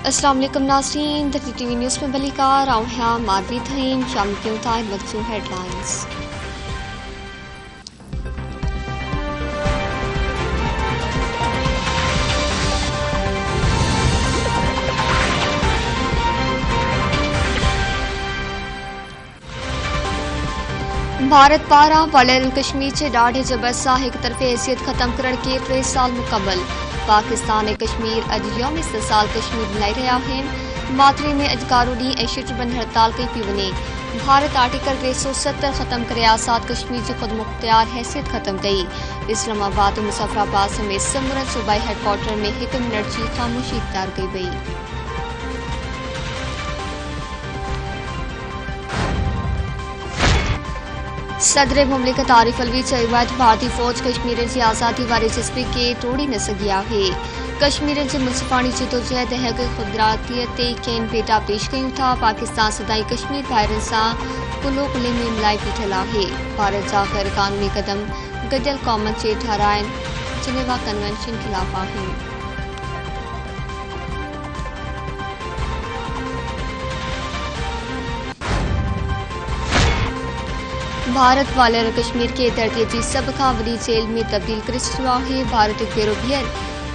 अस्सलाम वालेकुम नाज़रीन, टी वी न्यूज़ में बलिकार आउं मादवी थईं शामिल कयूं था वक़्तु हेडलाइंस। भारत पारां वालियल कश्मीर जे ॾाढे जबर सां हिक तरफ़े हैसियत ख़त्म करण के 3 साल मुकम्मल। पाकिस्तान ऐं कश्मीर अॼु यौम इस्तिक़लाल कश्मीर मल्हाए रहिया आहिनि। मातरे में अॼु कारो ॾींहुं ऐं शिटबंद हड़ताल कई पई वञे। भारत आर्टिकल 370 ख़त्म करे आज़ाद कश्मीर जी ख़ुदमुख्तियार हैसियत ख़त्म कई। इस्लामाबाद ऐं मुज़फ़राबाद समेत समूरनि सूबाई हेडक्वार्टर में 1 मिनट जी ख़ामोशी इख़्तियार कई वई। सदर मुमलिकत आरिफ अलवी चयो आहे त भारतीय फ़ौज कश्मीर जी आज़ादी वारे जज़्बे खे तोड़ी न सघी आहे। कश्मीर जे मुंसिफ़ाणी जिदोजहद ऐं हक़ ख़ुदरातियत ते केन भेटा पेश कयूं था। पाकिस्तान सदाईं कश्मीर भाइरनि सां कुलो कुले में मिलाई बीठल आहे। भारत जा ग़ैर क़ानूनी क़दम गॾियल क़ौमनि जे ठाराइनि जिनेवा कन्वेंशन ख़िलाफ़ आहिनि। भारत वालियल कश्मीर खे धरतीअ जी सभ खां वॾी जेल में तब्दील करे छॾियो आहे। भारत हिकु भेरो ॿीहर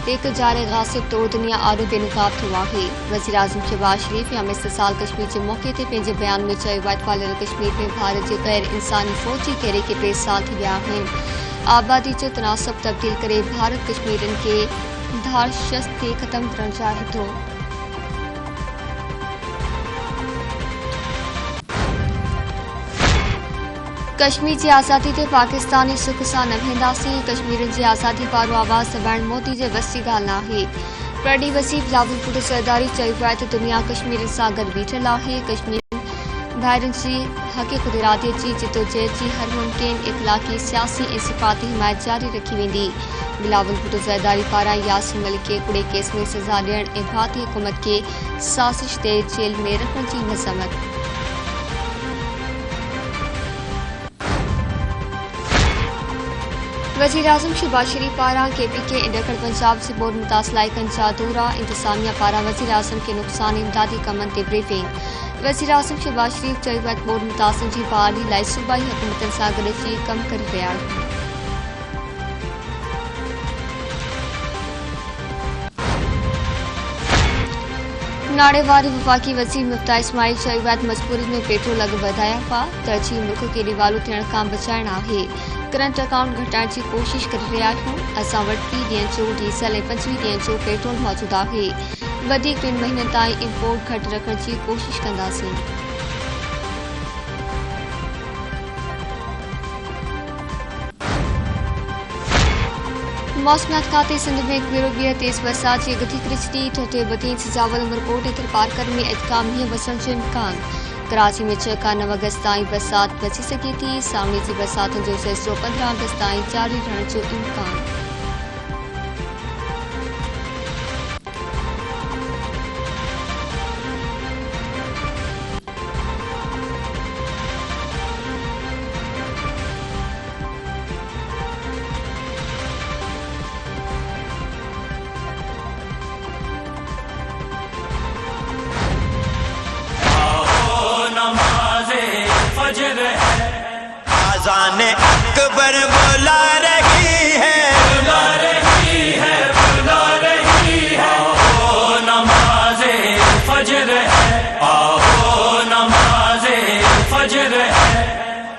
हिकु जारे गासिब तौर दुनिया आरो बेनकाब थियो आहे। वज़ीर आज़म शहबाज शरीफ़ यौम इस्तिक़लाल कश्मीर जे मौक़े ते पंहिंजे बयान में चयो आहे त वालियल कश्मीर में भारत जे गैर इंसानी फ़ौज जी घेरे खे 3 साल थी विया आहिनि। आबादी जो तनासब तब्दील करे भारत कश्मीरनि खे धारशस्त खे ख़त्म करणु चाहे थो। कश्मीर जी आज़ादी ते पाकिस्तानी सुख सां न वेंदासीं। कश्मीर जी आज़ादी वारो आवाज़ दॿाइण मोदी जे वस जी ॻाल्हि नाहे। प्रणब वसीफ़ बिलावल भुट्टो ज़रदारी चयो आहे त दुनिया कश्मीर सां गॾु बीठल आहे। कश्मीर भाइरनि जी हक़ ख़ुदरातियत जी जिदोजहद जी हर मुमकिन इख़लाक़ी सियासी ऐं सिफ़ाती हिमायत जारी रखी वेंदी। बिलावल भुट्टो ज़रदारी पारां यासीन मलिक खे कूड़े केस में सज़ा ॾियण ऐं भारतीय हुकूमत खे साज़िश ते जेल में रखण जी मज़म्मत। वज़ीर आज़म शहबाज शरीफ़ पारां KPK ऐं ॾखण पंजाब जे बोर मुतासिर इलाइक़नि जा दौरा। इंतिज़ामिया पारां वज़ीर आज़म खे नुक़सान इमदादी कमनि ते ब्रीफिंग। वज़ीर आज़म शहबाज शरीफ़ चयो आहे त बोर मुतासिर जी बहाली लाइ सूबाई हुकूमतनि सां गॾिजी कमु करे रहिया आहिनि। नाड़ेवारी वफ़ाक़ी वज़ीर मुफ्ता इस्माइल चयो आहे त मजबूरी में पेट्रोल अघ वधाया हुआ। तरजीह मुल्क खे दीवालू थियण खां बचाइण आहे। करंट अकाउंट घटाइण जी कोशिश करे रहिया आहियूं। असां वटि 30 ॾींहनि जो डीज़ल ऐं 25 ॾींहनि जो पेट्रोल मौजूदु आहे। वधीक 3 महीननि ताईं इम्पोर्ट घटि रखण जी कोशिश कंदासीं। मौसमियात खाते सिंध में हिकु भेरो ॿीहर तेज़ बरसात जी अॻ थी कृचती। ठठे बदीन सिजावल उमरकोट ऐं तिरपारकर में अॼु मींहुं वसण जो इम्कान। कराची में 6 खां 9 अगस्त ताईं बरसात बची सघे थी। सावणी जी बरसातुनि जो सिलसिलो 15 अगस्त ताईं जारी रहण जो इम्कान। आज़ाने अकबर बुला रही है, बुला रही है, बुला रही है। आओ नमाज़े फजर है, आओ नमाज़े फजर है।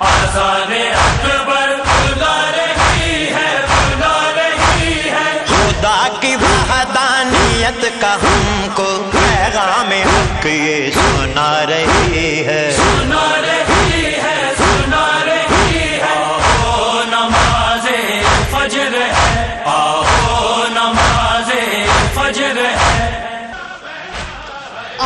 आज़ाने अकबर बुला रही है, बुला रही है। खुदा की वहदानियत का हमको पैगाम हक ये सुना रही है, सुना रही है, सुना रही है। आओ नमाज़े फजर है, आओ नमाज़े फजर है।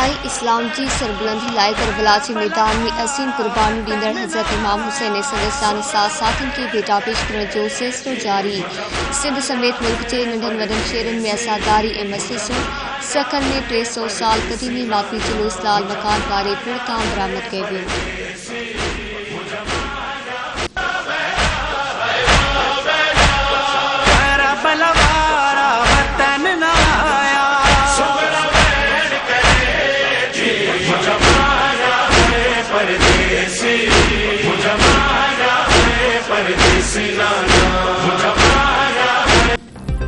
आई इस्लाम जी सरबुलंदी लाइ करबला जे मैदान में असीम कुर्बानी ॾींदड़ हज़रत इमाम हुसैन ऐं संदसि साथियुनि खे भेटा पेश करण जो सिलसिलो जारी। सिंध समेत मुल्क जे नंढनि वॾनि शहरनि में असादारी ऐं मस्जिदूं सखन में 300 साल क़दीमी मातमी जुलूस लाल मकान वारे पुरताम बरामद कयो वियो।